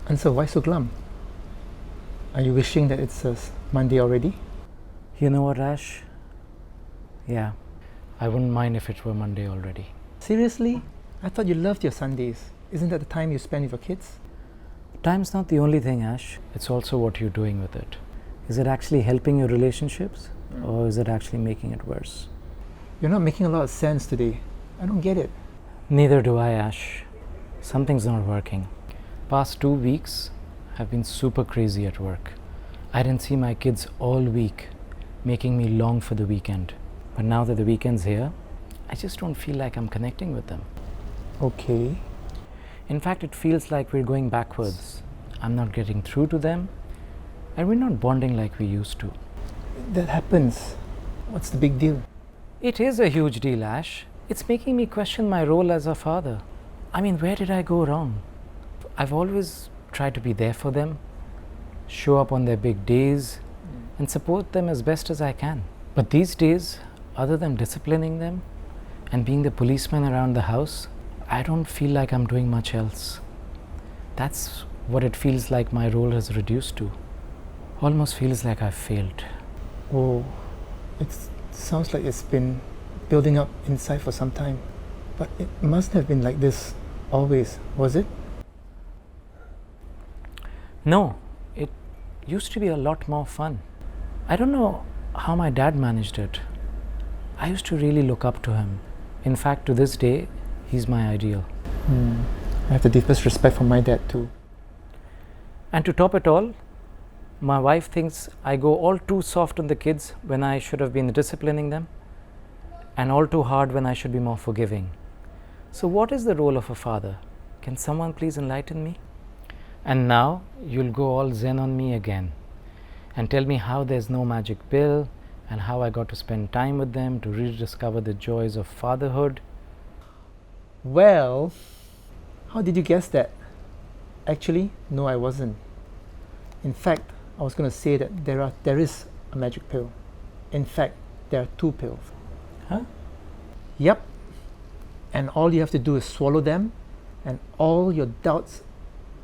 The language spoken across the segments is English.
And so, why so glum? Are you wishing that it's Monday already? You know what, Ash? Yeah, I wouldn't mind if it were Monday already. Seriously? I thought you loved your Sundays. Isn't that the time you spend with your kids? Time's not the only thing, Ash. It's also what you're doing with it. Is it actually helping your relationships? Or is it actually making it worse? You're not making a lot of sense today. I don't get it. Neither do I, Ash. Something's not working. Past 2 weeks have been super crazy at work. I didn't see my kids all week, making me long for the weekend. But now that the weekend's here, I just don't feel like I'm connecting with them. Okay. In fact, it feels like we're going backwards. I'm not getting through to them, and we're not bonding like we used to. That happens. What's the big deal? It is a huge deal, Ash. It's making me question my role as a father. I mean, where did I go wrong? I've always tried to be there for them, show up on their big days, and support them as best as I can. But these days, other than disciplining them and being the policeman around the house, I don't feel like I'm doing much else. That's what it feels like my role has reduced to. Almost feels like I've failed. Oh, it sounds like it's been building up inside for some time. But it mustn't have been like this always, was it? No, it used to be a lot more fun. I don't know how my dad managed it. I used to really look up to him. In fact, to this day, he's my ideal. I have the deepest respect for my dad too. And to top it all, my wife thinks I go all too soft on the kids when I should have been disciplining them, and all too hard when I should be more forgiving. So what is the role of a father? Can someone please enlighten me? And now you'll go all zen on me again and tell me how there's no magic pill and how I got to spend time with them to rediscover the joys of fatherhood. Well, how did you guess that? Actually, no, I wasn't. In fact, I was going to say that there is a magic pill. In fact, there are 2 pills. Huh? Yep. And all you have to do is swallow them, and all your doubts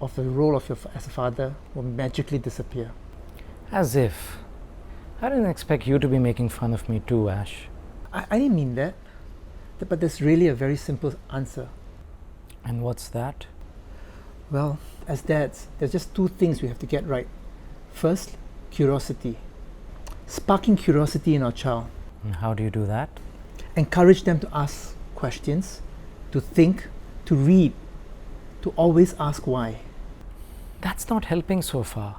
of the role of as a father will magically disappear. As if. I didn't expect you to be making fun of me too, Ash. I didn't mean that. But there's really a very simple answer. And what's that? Well, as dads, there's just 2 things we have to get right. First, curiosity. Sparking curiosity in our child. And how do you do that? Encourage them to ask questions, to think, to read, to always ask why. That's not helping so far.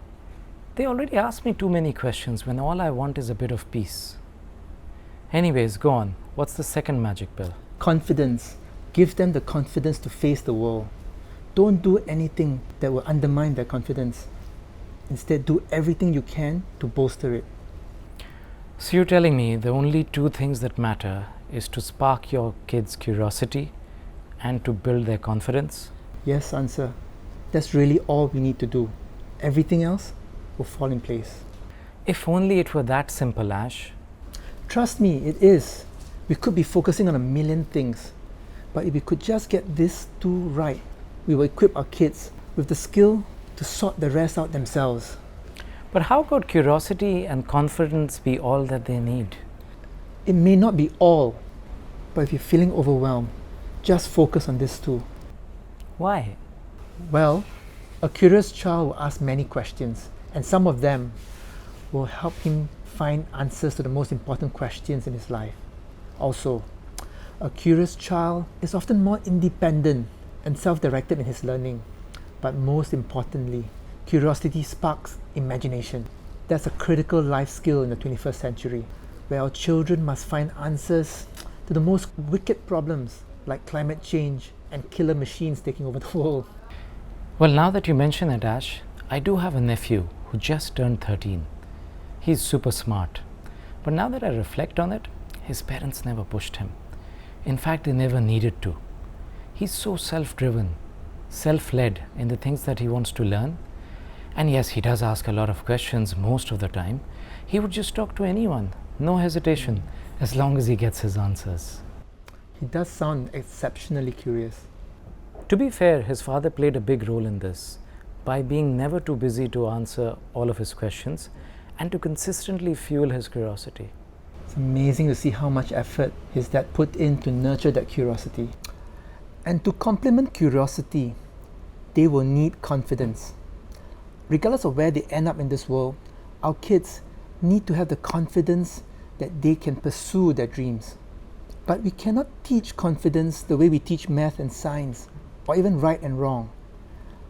They already ask me too many questions when all I want is a bit of peace. Anyways, go on. What's the second magic pill? Confidence. Give them the confidence to face the world. Don't do anything that will undermine their confidence. Instead, do everything you can to bolster it. So you're telling me the only 2 things that matter is to spark your kids' curiosity and to build their confidence? Yes, answer. That's really all we need to do. Everything else will fall in place. If only it were that simple, Ash. Trust me, it is. We could be focusing on a million things, but if we could just get these 2 right, we will equip our kids with the skill to sort the rest out themselves. But how could curiosity and confidence be all that they need? It may not be all, but if you're feeling overwhelmed, just focus on these 2. Why? Well, a curious child will ask many questions, and some of them will help him find answers to the most important questions in his life. Also, a curious child is often more independent and self-directed in his learning. But most importantly, curiosity sparks imagination. That's a critical life skill in the 21st century, where our children must find answers to the most wicked problems like climate change and killer machines taking over the world. Well, now that you mention it, Ash, I do have a nephew who just turned 13. He's super smart. But now that I reflect on it, his parents never pushed him. In fact, they never needed to. He's so self-driven, self-led in the things that he wants to learn. And yes, he does ask a lot of questions most of the time. He would just talk to anyone, no hesitation, as long as he gets his answers. He does sound exceptionally curious. To be fair, his father played a big role in this by being never too busy to answer all of his questions and to consistently fuel his curiosity. It's amazing to see how much effort his dad put in to nurture that curiosity. And to complement curiosity, they will need confidence. Regardless of where they end up in this world, our kids need to have the confidence that they can pursue their dreams. But we cannot teach confidence the way we teach math and science, or even right and wrong.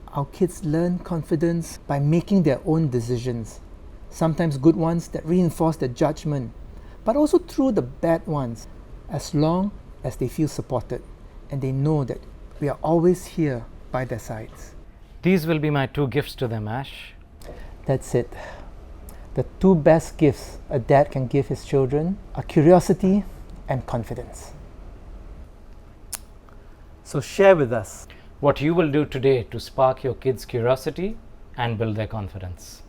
Our kids learn confidence by making their own decisions, sometimes good ones that reinforce their judgment, but also through the bad ones, as long as they feel supported and they know that we are always here by their sides. These will be my 2 gifts to them, Ash. That's it. The 2 best gifts a dad can give his children are curiosity and confidence. So share with us What you will do today to spark your kids' curiosity and build their confidence.